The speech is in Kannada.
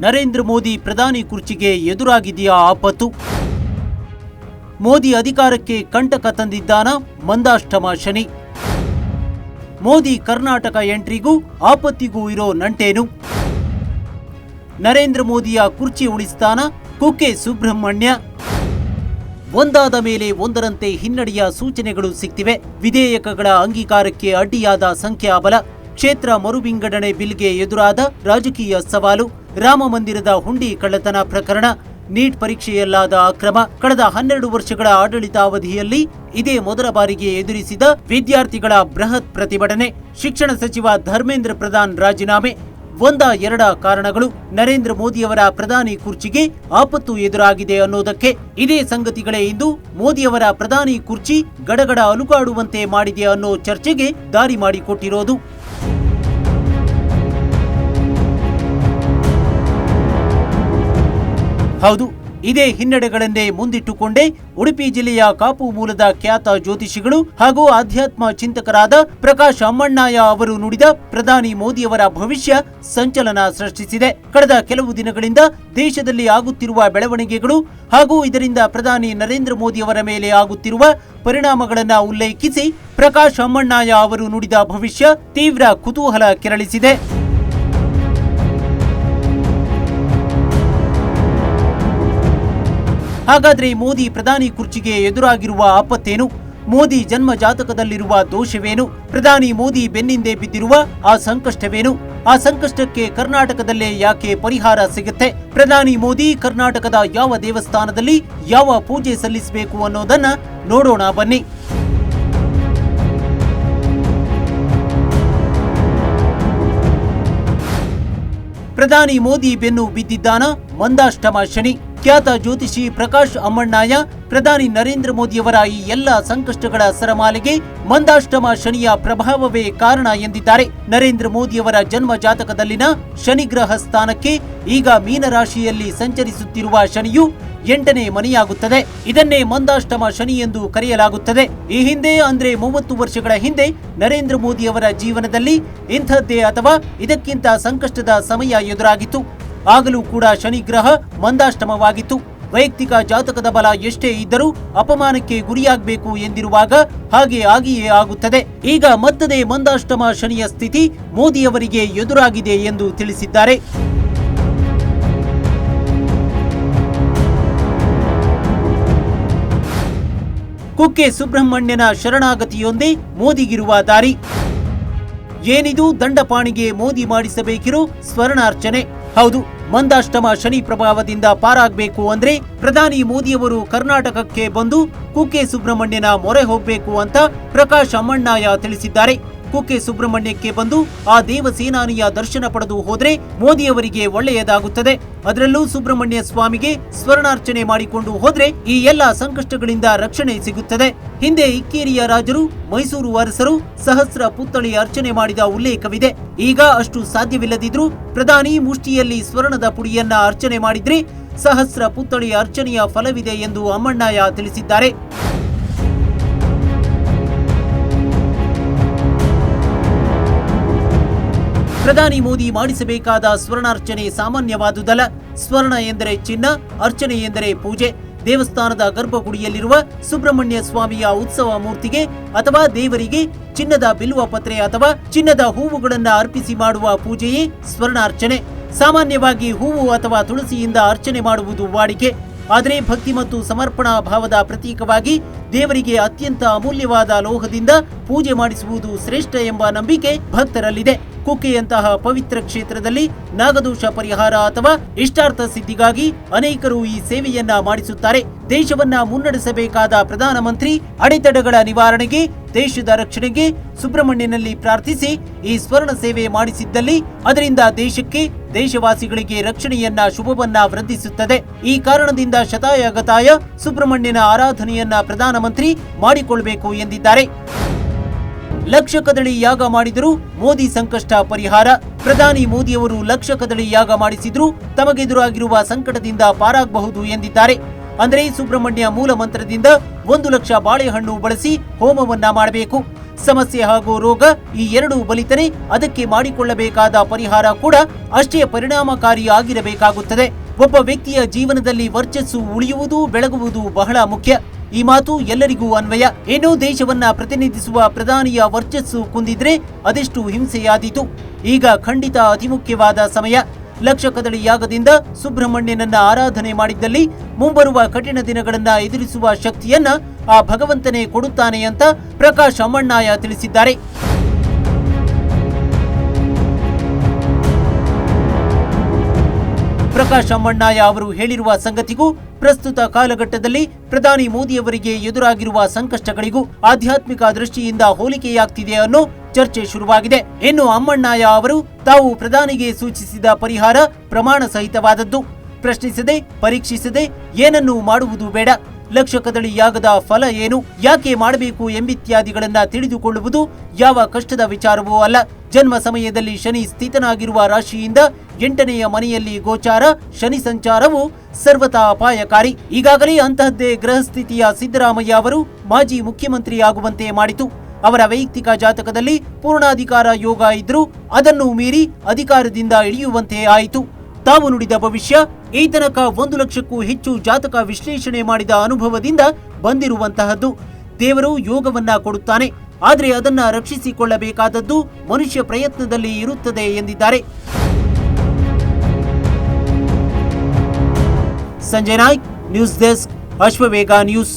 ನರೇಂದ್ರ ಮೋದಿ ಪ್ರಧಾನಿ ಕುರ್ಚಿಗೆ ಎದುರಾಗಿದೆಯಾ ಆಪತ್ತು? ಮೋದಿ ಅಧಿಕಾರಕ್ಕೆ ಕಂಟಕ ತಂದಿದ್ದಾನ ಮಂದಾಷ್ಟಮ ಶನಿ? ಮೋದಿ ಕರ್ನಾಟಕ ಎಂಟ್ರಿಗೂ ಆಪತ್ತಿಗೂ ಇರೋ ನಂಟೇನು? ನರೇಂದ್ರ ಮೋದಿಯ ಕುರ್ಚಿ ಉಳಿಸ್ತಾನ ಕುಕ್ಕೆ ಸುಬ್ರಹ್ಮಣ್ಯ? ಒಂದಾದ ಮೇಲೆ ಒಂದರಂತೆ ಹಿನ್ನಡೆಯ ಸೂಚನೆಗಳು ಸಿಗ್ತಿವೆ. ವಿಧೇಯಕಗಳ ಅಂಗೀಕಾರಕ್ಕೆ ಅಡ್ಡಿಯಾದ ಸಂಖ್ಯಾಬಲ, ಕ್ಷೇತ್ರ ಮರುವಿಂಗಡಣೆ ಬಿಲ್ಗೆ ಎದುರಾದ ರಾಜಕೀಯ ಸವಾಲು, ರಾಮ ಮಂದಿರದ ಹುಂಡಿ ಕಳ್ಳತನ ಪ್ರಕರಣ, ನೀಟ್ ಪರೀಕ್ಷೆಯಲ್ಲಾದ ಅಕ್ರಮ, ಕಳೆದ 12 ವರ್ಷಗಳ ಆಡಳಿತಾವಧಿಯಲ್ಲಿ ಇದೇ ಮೊದಲ ಬಾರಿಗೆ ಎದುರಿಸಿದ ವಿದ್ಯಾರ್ಥಿಗಳ ಬೃಹತ್ ಪ್ರತಿಭಟನೆ, ಶಿಕ್ಷಣ ಸಚಿವ ಧರ್ಮೇಂದ್ರ ಪ್ರಧಾನ್ ರಾಜೀನಾಮೆ, ಒಂದ ಎರಡ ಕಾರಣಗಳು ನರೇಂದ್ರ ಮೋದಿಯವರ ಪ್ರಧಾನಿ ಕುರ್ಚಿಗೆ ಆಪತ್ತು ಎದುರಾಗಿದೆ ಅನ್ನೋದಕ್ಕೆ. ಇದೇ ಸಂಗತಿಗಳೇ ಇಂದು ಮೋದಿಯವರ ಪ್ರಧಾನಿ ಕುರ್ಚಿ ಗಡಗಡ ಅಲುಗಾಡುವಂತೆ ಮಾಡಿದೆ ಅನ್ನೋ ಚರ್ಚೆಗೆ ದಾರಿ ಮಾಡಿಕೊಟ್ಟಿರೋದು. ಹೌದು, ಇದೇ ಹಿನ್ನಡೆಗಳನ್ನೇ ಮುಂದಿಟ್ಟುಕೊಂಡೇ ಉಡುಪಿ ಜಿಲ್ಲೆಯ ಕಾಪು ಮೂಲದ ಖ್ಯಾತ ಜ್ಯೋತಿಷಿಗಳು ಹಾಗೂ ಆಧ್ಯಾತ್ಮ ಚಿಂತಕರಾದ ಪ್ರಕಾಶ್ ಅಮ್ಮಣ್ಣಾಯ ಅವರು ನುಡಿದ ಪ್ರಧಾನಿ ಮೋದಿಯವರ ಭವಿಷ್ಯ ಸಂಚಲನ ಸೃಷ್ಟಿಸಿದೆ. ಕಳೆದ ಕೆಲವು ದಿನಗಳಿಂದ ದೇಶದಲ್ಲಿ ಆಗುತ್ತಿರುವ ಬೆಳವಣಿಗೆಗಳು ಹಾಗೂ ಇದರಿಂದ ಪ್ರಧಾನಿ ನರೇಂದ್ರ ಮೋದಿಯವರ ಮೇಲೆ ಆಗುತ್ತಿರುವ ಪರಿಣಾಮಗಳನ್ನು ಉಲ್ಲೇಖಿಸಿ ಪ್ರಕಾಶ್ ಅಮ್ಮಣ್ಣಾಯ ಅವರು ನುಡಿದ ಭವಿಷ್ಯ ತೀವ್ರ ಕುತೂಹಲ ಕೆರಳಿಸಿದೆ. ಹಾಗಾದ್ರೆ ಮೋದಿ ಪ್ರಧಾನಿ ಕುರ್ಚಿಗೆ ಎದುರಾಗಿರುವ ಆಪತ್ತೇನು? ಮೋದಿ ಜನ್ಮ ಜಾತಕದಲ್ಲಿರುವ ದೋಷವೇನು? ಪ್ರಧಾನಿ ಮೋದಿ ಬೆನ್ನಿಂದೆ ಬಿದ್ದಿರುವ ಆ ಸಂಕಷ್ಟವೇನು? ಆ ಸಂಕಷ್ಟಕ್ಕೆ ಕರ್ನಾಟಕದಲ್ಲೇ ಯಾಕೆ ಪರಿಹಾರ ಸಿಗುತ್ತೆ? ಪ್ರಧಾನಿ ಮೋದಿ ಕರ್ನಾಟಕದ ಯಾವ ದೇವಸ್ಥಾನದಲ್ಲಿ ಯಾವ ಪೂಜೆ ಸಲ್ಲಿಸಬೇಕು ಅನ್ನೋದನ್ನ ನೋಡೋಣ ಬನ್ನಿ. ಪ್ರಧಾನಿ ಮೋದಿ ಬೆನ್ನು ಬಿದ್ದಿದ್ದಾನ ಮಂದಾಷ್ಟಮ ಶನಿ? ಖ್ಯಾತ ಜ್ಯೋತಿಷಿ ಪ್ರಕಾಶ್ ಅಮ್ಮಣ್ಣಾಯ ಪ್ರಧಾನಿ ನರೇಂದ್ರ ಮೋದಿಯವರ ಈ ಎಲ್ಲ ಸಂಕಷ್ಟಗಳ ಸರಮಾಲೆಗೆ ಮಂದಾಷ್ಟಮ ಶನಿಯ ಪ್ರಭಾವವೇ ಕಾರಣ ಎಂದಿದ್ದಾರೆ. ನರೇಂದ್ರ ಮೋದಿಯವರ ಜನ್ಮ ಜಾತಕದಲ್ಲಿನ ಶನಿಗ್ರಹ ಸ್ಥಾನಕ್ಕೆ ಈಗ ಮೀನರಾಶಿಯಲ್ಲಿ ಸಂಚರಿಸುತ್ತಿರುವ ಶನಿಯು 8ನೇ ಮನೆಯಾಗುತ್ತದೆ. ಇದನ್ನೇ ಮಂದಾಷ್ಟಮ ಶನಿ ಎಂದು ಕರೆಯಲಾಗುತ್ತದೆ. ಈ ಹಿಂದೆ ಅಂದ್ರೆ 30 ವರ್ಷಗಳ ಹಿಂದೆ ನರೇಂದ್ರ ಮೋದಿಯವರ ಜೀವನದಲ್ಲಿ ಇಂಥದ್ದೇ ಅಥವಾ ಇದಕ್ಕಿಂತ ಸಂಕಷ್ಟದ ಸಮಯ ಎದುರಾಗಿತ್ತು. ಆಗಲೂ ಕೂಡ ಶನಿಗ್ರಹ ಮಂದಾಷ್ಟಮವಾಗಿತ್ತು. ವೈಯಕ್ತಿಕ ಜಾತಕದ ಬಲ ಎಷ್ಟೇ ಇದ್ದರೂ ಅಪಮಾನಕ್ಕೆ ಗುರಿಯಾಗಬೇಕು ಎಂದಿರುವಾಗ ಹಾಗೆ ಆಗಿಯೇ ಆಗುತ್ತದೆ. ಈಗ ಮತ್ತದೇ ಮಂದಾಷ್ಟಮ ಶನಿಯ ಸ್ಥಿತಿ ಮೋದಿಯವರಿಗೆ ಎದುರಾಗಿದೆ ಎಂದು ತಿಳಿಸಿದ್ದಾರೆ. ಕುಕ್ಕೆ ಸುಬ್ರಹ್ಮಣ್ಯನ ಶರಣಾಗತಿಯೊಂದೇ ಮೋದಿಗಿರುವ ದಾರಿ. ಏನಿದು ದಂಡಪಾಣಿಗೆ ಮೋದಿ ಮಾಡಿಸಬೇಕಿರೋ ಸ್ವರ್ಣಾರ್ಚನೆ? ಹೌದು, ಮಂದಾಷ್ಟಮ ಶನಿ ಪ್ರಭಾವದಿಂದ ಪಾರಾಗಬೇಕು ಅಂದ್ರೆ ಪ್ರಧಾನಿ ಮೋದಿಯವರು ಕರ್ನಾಟಕಕ್ಕೆ ಬಂದು ಕುಕ್ಕೆ ಸುಬ್ರಹ್ಮಣ್ಯನ ಮೊರೆ ಹೋಗಬೇಕು ಅಂತ ಪ್ರಕಾಶ್ ಅಮ್ಮಣ್ಣಾಯ ತಿಳಿಸಿದ್ದಾರೆ. ಕುಕ್ಕೆ ಸುಬ್ರಹ್ಮಣ್ಯಕ್ಕೆ ಬಂದು ಆ ದೇವಸೇನಾನಿಯ ದರ್ಶನ ಪಡೆದು ಹೋದ್ರೆ ಮೋದಿಯವರಿಗೆ ಒಳ್ಳೆಯದಾಗುತ್ತದೆ. ಅದರಲ್ಲೂ ಸುಬ್ರಹ್ಮಣ್ಯ ಸ್ವಾಮಿಗೆ ಸ್ವರ್ಣಾರ್ಚನೆ ಮಾಡಿಕೊಂಡು ಹೋದ್ರೆ ಈ ಎಲ್ಲ ಸಂಕಷ್ಟಗಳಿಂದ ರಕ್ಷಣೆ ಸಿಗುತ್ತದೆ. ಹಿಂದೆ ಇಕ್ಕೇರಿಯ ರಾಜರು, ಮೈಸೂರು ಅರಸರು ಸಹಸ್ರ ಪುತ್ಥಳಿ ಅರ್ಚನೆ ಮಾಡಿದ ಉಲ್ಲೇಖವಿದೆ. ಈಗ ಅಷ್ಟು ಸಾಧ್ಯವಿಲ್ಲದಿದ್ರೂ ಪ್ರಧಾನಿ ಮುಷ್ಟಿಯಲ್ಲಿ ಸ್ವರ್ಣದ ಪುಡಿಯನ್ನ ಅರ್ಚನೆ ಮಾಡಿದ್ರೆ ಸಹಸ್ರ ಪುತ್ಥಳಿ ಅರ್ಚನೆಯ ಫಲವಿದೆ ಎಂದು ಅಮ್ಮಣ್ಣಾಯ ತಿಳಿಸಿದ್ದಾರೆ. ಪ್ರಧಾನಿ ಮೋದಿ ಮಾಡಿಸಬೇಕಾದ ಸ್ವರ್ಣಾರ್ಚನೆ ಸಾಮಾನ್ಯವಾದುದಲ್ಲ. ಸ್ವರ್ಣ ಎಂದರೆ ಚಿನ್ನ, ಅರ್ಚನೆ ಎಂದರೆ ಪೂಜೆ. ದೇವಸ್ಥಾನದ ಗರ್ಭಗುಡಿಯಲ್ಲಿರುವ ಸುಬ್ರಹ್ಮಣ್ಯ ಸ್ವಾಮಿಯ ಉತ್ಸವ ಮೂರ್ತಿಗೆ ಅಥವಾ ದೇವರಿಗೆ ಚಿನ್ನದ ಬಿಲ್ವ ಪತ್ರೆ ಅಥವಾ ಚಿನ್ನದ ಹೂವುಗಳನ್ನು ಅರ್ಪಿಸಿ ಮಾಡುವ ಪೂಜೆಯೇ ಸ್ವರ್ಣಾರ್ಚನೆ. ಸಾಮಾನ್ಯವಾಗಿ ಹೂವು ಅಥವಾ ತುಳಸಿಯಿಂದ ಅರ್ಚನೆ ಮಾಡುವುದು ವಾಡಿಕೆ. ಆದರೆ ಭಕ್ತಿ ಮತ್ತು ಸಮರ್ಪಣಾ ಭಾವದ ಪ್ರತೀಕವಾಗಿ ದೇವರಿಗೆ ಅತ್ಯಂತ ಅಮೂಲ್ಯವಾದ ಲೋಹದಿಂದ ಪೂಜೆ ಮಾಡಿಸುವುದು ಶ್ರೇಷ್ಠ ಎಂಬ ನಂಬಿಕೆ ಭಕ್ತರಲ್ಲಿದೆ. ಕುಕ್ಕೆಯಂತಹ ಪವಿತ್ರ ಕ್ಷೇತ್ರದಲ್ಲಿ ನಾಗದೋಷ ಪರಿಹಾರ ಅಥವಾ ಇಷ್ಟಾರ್ಥ ಸಿದ್ಧಿಗಾಗಿ ಅನೇಕರು ಈ ಸೇವೆಯನ್ನ ಮಾಡಿಸುತ್ತಾರೆ. ದೇಶವನ್ನ ಮುನ್ನಡೆಸಬೇಕಾದ ಪ್ರಧಾನಮಂತ್ರಿ ಅಡೆತಡೆಗಳ ನಿವಾರಣೆಗೆ, ದೇಶದ ರಕ್ಷಣೆಗೆ ಸುಬ್ರಹ್ಮಣ್ಯನಲ್ಲಿ ಪ್ರಾರ್ಥಿಸಿ ಈ ಸ್ವರ್ಣ ಸೇವೆ ಮಾಡಿಸಿದ್ದಲ್ಲಿ ಅದರಿಂದ ದೇಶಕ್ಕೆ, ದೇಶವಾಸಿಗಳಿಗೆ ರಕ್ಷಣೆಯನ್ನ, ಶುಭವನ್ನ ವೃದ್ಧಿಸುತ್ತದೆ. ಈ ಕಾರಣದಿಂದ ಶತಾಯಗತಾಯ ಸುಬ್ರಹ್ಮಣ್ಯನ ಆರಾಧನೆಯನ್ನ ಪ್ರಧಾನಮಂತ್ರಿ ಮಾಡಿಕೊಳ್ಳಬೇಕು ಎಂದಿದ್ದಾರೆ. ಲಕ್ಷ ಕದಳಿ ಯಾಗ ಮಾಡಿದರೂ ಮೋದಿ ಸಂಕಷ್ಟ ಪರಿಹಾರ. ಪ್ರಧಾನಿ ಮೋದಿಯವರು ಲಕ್ಷ ಕದಳಿ ಯಾಗ ಮಾಡಿಸಿದ್ರೂ ತಮಗೆದುರಾಗಿರುವ ಸಂಕಟದಿಂದ ಪಾರಾಗಬಹುದು ಎಂದಿದ್ದಾರೆ. ಅಂದರೆ ಸುಬ್ರಹ್ಮಣ್ಯ ಮೂಲ ಮಂತ್ರದಿಂದ 1 ಲಕ್ಷ ಬಾಳೆಹಣ್ಣು ಬಳಸಿ ಹೋಮವನ್ನ ಮಾಡಬೇಕು. ಸಮಸ್ಯೆ ಹಾಗೂ ರೋಗ ಈ ಎರಡೂ ಬಲಿತರೆ ಅದಕ್ಕೆ ಮಾಡಿಕೊಳ್ಳಬೇಕಾದ ಪರಿಹಾರ ಕೂಡ ಅಷ್ಟೇ ಪರಿಣಾಮಕಾರಿಯಾಗಿರಬೇಕಾಗುತ್ತದೆ. ಒಬ್ಬ ವ್ಯಕ್ತಿಯ ಜೀವನದಲ್ಲಿ ವರ್ಚಸ್ಸು ಉಳಿಯುವುದು ಬೆಳಗುವುದು ಬಹಳ ಮುಖ್ಯ. ಈ ಮಾತು ಎಲ್ಲರಿಗೂ ಅನ್ವಯ. ಏನೋ ದೇಶವನ್ನ ಪ್ರತಿನಿಧಿಸುವ ಪ್ರಧಾನಿಯ ವರ್ಚಸ್ಸು ಕುಂದಿದ್ರೆ ಅದೆಷ್ಟು ಹಿಂಸೆಯಾದೀತು. ಈಗ ಖಂಡಿತ ಅತಿ ಮುಖ್ಯವಾದ ಸಮಯ. ಲಕ್ಷ ಕದಳಿ ಯಾಗದಿಂದ ಸುಬ್ರಹ್ಮಣ್ಯನನ್ನ ಆರಾಧನೆ ಮಾಡಿದ್ದಲ್ಲಿ ಮುಂಬರುವ ಕಠಿಣ ದಿನಗಳನ್ನ ಎದುರಿಸುವ ಶಕ್ತಿಯನ್ನ ಆ ಭಗವಂತನೇ ಕೊಡುತ್ತಾನೆ ಅಂತ ಪ್ರಕಾಶ್ ಅಮ್ಮಣ್ಣಾಯ ತಿಳಿಸಿದ್ದಾರೆ. ಪ್ರಕಾಶ್ ಅಮ್ಮಣ್ಣಾಯ ಅವರು ಹೇಳಿರುವ ಸಂಗತಿಗೂ ಪ್ರಸ್ತುತ ಕಾಲಘಟ್ಟದಲ್ಲಿ ಪ್ರಧಾನಿ ಮೋದಿಯವರಿಗೆ ಎದುರಾಗಿರುವ ಸಂಕಷ್ಟಗಳಿಗೂ ಆಧ್ಯಾತ್ಮಿಕ ದೃಷ್ಟಿಯಿಂದ ಹೋಲಿಕೆಯಾಗ್ತಿದೆ ಅನ್ನೋ ಚರ್ಚೆ ಶುರುವಾಗಿದೆ. ಇನ್ನು ಅಮ್ಮಣ್ಣಾಯ ಅವರು ತಾವು ಪ್ರಧಾನಿಗೆ ಸೂಚಿಸಿದ ಪರಿಹಾರ ಪ್ರಮಾಣ ಸಹಿತವಾದದ್ದು. ಪ್ರಶ್ನಿಸದೆ ಪರೀಕ್ಷಿಸದೆ ಏನನ್ನೂ ಮಾಡುವುದು ಬೇಡ. ಲಕ್ಷ ಕದಳಿ ಯಾಗದ ಫಲ ಏನು, ಯಾಕೆ ಮಾಡಬೇಕು ಎಂಬಿತ್ಯಾದಿಗಳನ್ನ ತಿಳಿದುಕೊಳ್ಳುವುದು ಯಾವ ಕಷ್ಟದ ವಿಚಾರವೂ ಅಲ್ಲ. ಜನ್ಮ ಸಮಯದಲ್ಲಿ ಶನಿ ಸ್ಥಿತನಾಗಿರುವ ರಾಶಿಯಿಂದ 8ನೆಯ ಮನೆಯಲ್ಲಿ ಗೋಚಾರ ಶನಿ ಸಂಚಾರವು ಸರ್ವತಾ ಅಪಾಯಕಾರಿ. ಈಗಾಗಲೇ ಅಂತಹದ್ದೇ ಗ್ರಹಸ್ಥಿತಿಯ ಸಿದ್ದರಾಮಯ್ಯ ಅವರು ಮಾಜಿ ಮುಖ್ಯಮಂತ್ರಿ ಆಗುವಂತೆ ಮಾಡಿತು. ಅವರ ವೈಯಕ್ತಿಕ ಜಾತಕದಲ್ಲಿ ಪೂರ್ಣಾಧಿಕಾರ ಯೋಗ ಇದ್ರೂ ಅದನ್ನು ಮೀರಿ ಅಧಿಕಾರದಿಂದ ಇಳಿಯುವಂತೆ ಆಯಿತು. ತಾವು ನುಡಿದ ಭವಿಷ್ಯ ಈ ತನಕ 1 ಲಕ್ಷಕ್ಕೂ ಹೆಚ್ಚು ಜಾತಕ ವಿಶ್ಲೇಷಣೆ ಮಾಡಿದ ಅನುಭವದಿಂದ ಬಂದಿರುವಂತಹದ್ದು. ದೇವರು ಯೋಗವನ್ನ ಕೊಡುತ್ತಾನೆ, ಆದರೆ ಅದನ್ನ ರಕ್ಷಿಸಿಕೊಳ್ಳಬೇಕಾದದ್ದು ಮನುಷ್ಯ ಪ್ರಯತ್ನದಲ್ಲಿ ಇರುತ್ತದೆ ಎಂದಿದ್ದಾರೆ. Sanjay Naik, news desk, Ashwavega news.